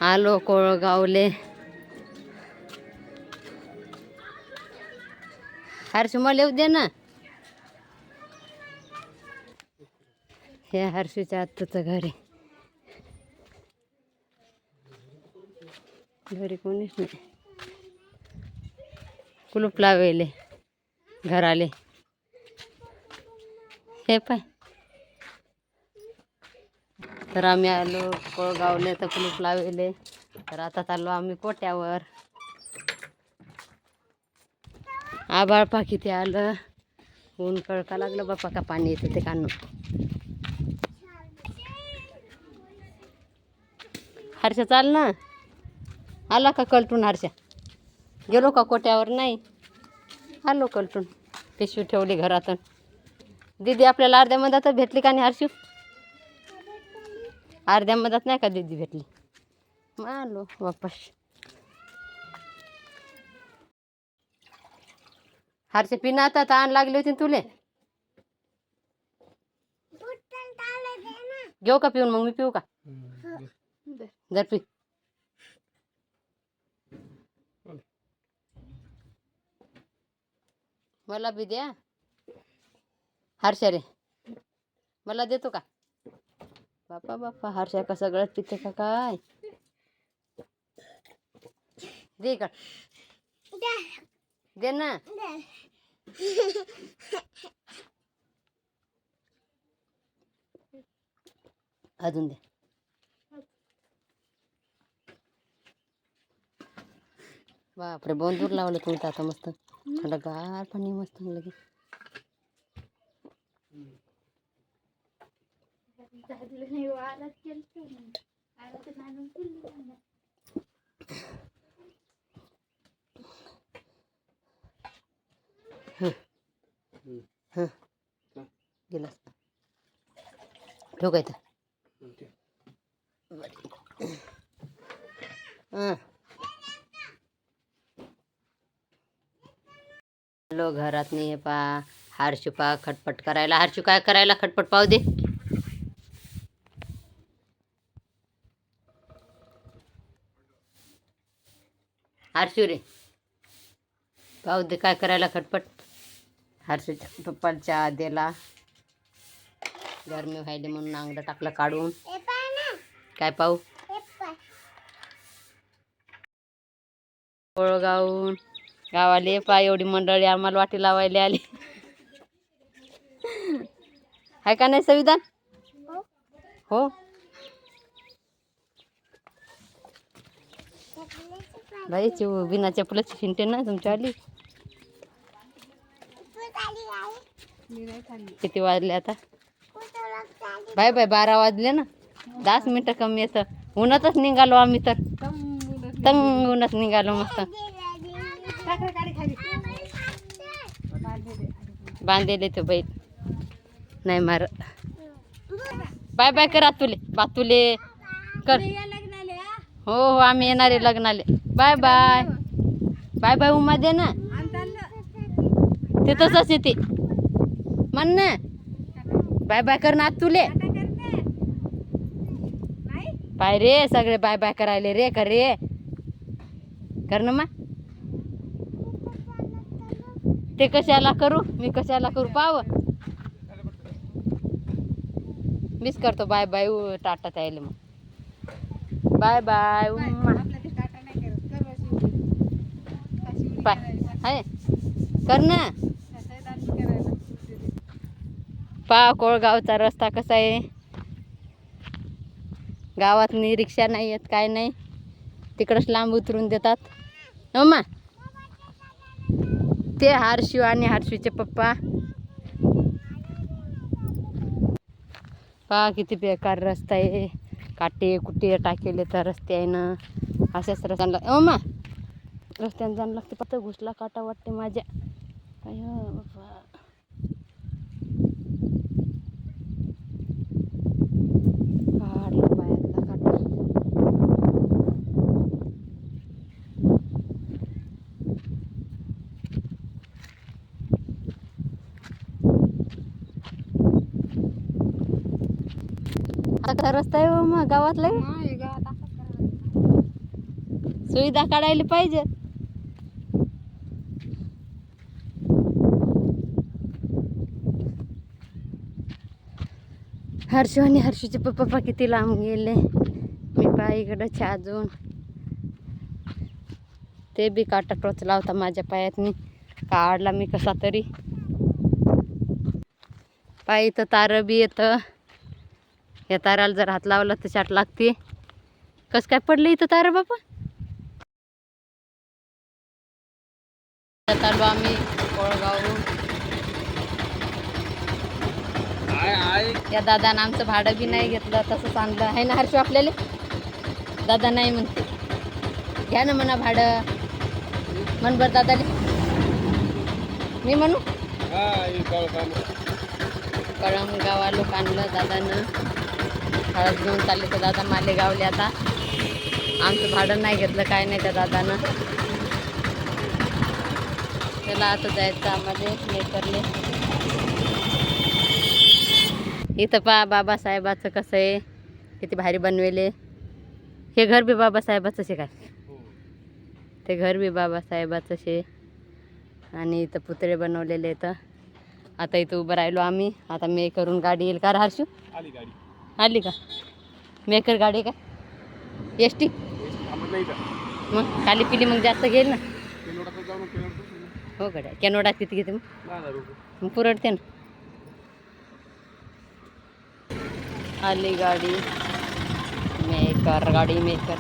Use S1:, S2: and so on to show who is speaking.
S1: आलो कोळगावले. हर्षू मला येऊ दे ना. हे हर्षूच्या आत्ताचं घर आहे. घरी कोणीच नाही. कुलूप लावेले घराले. हे पाय. तर आम्ही आलो कोळगावले तर कुलूप लावेले. तर आता चाललो आम्ही कोट्यावर. आभाळ पा किती आलं. ऊन कळका लागलं बापा का पाणी येतं ते काढून. हर्षा चाल ना. आला का कलटून हर्षा? गेलो का कोट्यावर? नाही आलो कलटून. पिशवी ठेवली घरातून. दीदी आपल्याला अर्ध्या मधातच भेटली का नाही हर्षू? अर्ध्या मधात नाही का दीदी भेटली? मग आलो वापस. हर्षा पिना आता ताण लागली होती तुले. घेऊ का पिऊन? मग मी पिऊ का? जर पी. मला बी द्या हर्षा रे. मला देतो का? बापा बापा हर्षा का सगळंच पिते का काय? दे का? दे ना. अजून दे. बापरे बोंदूर लावलं तुम्ही आता मस्त. थंडगार पाणी मस्त लगे. गिलास ठेव काय तर. हॅलो घरात नाही पा. हर्षू पा खटपट करायला. हर्षू काय करायला खटपट पाहू दे. हर्षू रे पाहू दे काय करायला खटपट. हर्षूच्या पप्पाला चहा दिला. गरमी व्हायली म्हणून अंगडं टाकलं काढून. काय पाहू? कोळगावून गावाले पा एवढी मंडळी आम्हाला वाटी लावायला आली. आहे का नाही संविधान? हो. बाई बिना चपलाची शिंटे ना तुमच्या आली. किती वाजले आता? बाय बाय 12 वाजले ना. 10 मिनिटं कमी येतं. उन्हातच निघालो आम्ही तर. तंग उन्हात निघालो मस्त. बांधेले तो बैल नाही मार. बाय बाय कर आतुले. बातुले कर. हो हो आम्ही येणारे लग्नाले. Bye bye. Bye bye Uma दे ना. ते तसंच येते म्हण ना. बाय बाय कर ना आतुले. बाय रे सगळे बाय बाय करायले रे. कर रे. कर ना मग. ते कशाला करू? मी कशाला करू पाव? मिस करतो बाय बाय टाटा त्याला मग. बाय बाय उम्मा. बाय आहे कर ना. पा कोळगावचा रस्ता कसा आहे. गावात नाही रिक्षा नाही येत काय नाही. तिकडंच लांब उतरून देतात. अम्मा ते हर्षू आणि हर्षूचे पप्पा. पा किती बेकार रस्ता आहे. काटे कुटे टाकेले तर रस्ते आहे ना. अशाच रस्त्याला अम्मा रस्त्याने जाणं लागते. फक्त घुसला काटा वाटते माझ्या. अय बाबा काढला पायातला काटा. आता रस्ता आहे मग गावातला. सुविधा काढायला पाहिजे. हर्षू आणि हर्षूचे पप्पा किती लांब गेले. मी पायीकडंच अजून. ते बी काटा टोचला होता माझ्या पायात. मी काढला मी कसा तरी. पायी तर तार बी येतं. या ताराला जर हात लावला तर चाट लागते. कस काय पडलं इथं तार बापा. आलो आम्ही कोळगावहून. या दादानं आमचं भाडं बी नाही घेतलं, तसंच आणलं आहे ना हर्षू आपल्याला. दादा नाही म्हणते, घ्या ना म्हणा भाडं. म्हण बरं दादाले. मी म्हणू कळमगाव लोक आणलं दादानं. हळद घेऊन चालले तर दादा मालेगावले. आता आमचं भाडं नाही घेतलं काय नाही त्या दादानं. त्याला आता जायचं आम्हाला मेकरले. इथं पहा बाबासाहेबाचं कसं आहे, किती भारी बनवेले. हे घर बी बाबासाहेबाचं शे काय, ते घर बी बाबासाहेबाचं शे. आणि इथं पुतळे बनवलेले आहेत. आता इथं उभं राहिलो आम्ही. आता मेकरून गाडी येईल का हर्षू? आली का मेकर गाडी? काय एस टी? मग खाली पिली मग जास्त घेईल ना. हो गड्या कॅनोडा किती घेते मग पुरडते ना. आली गाडी मेकर, गाडी मेकर.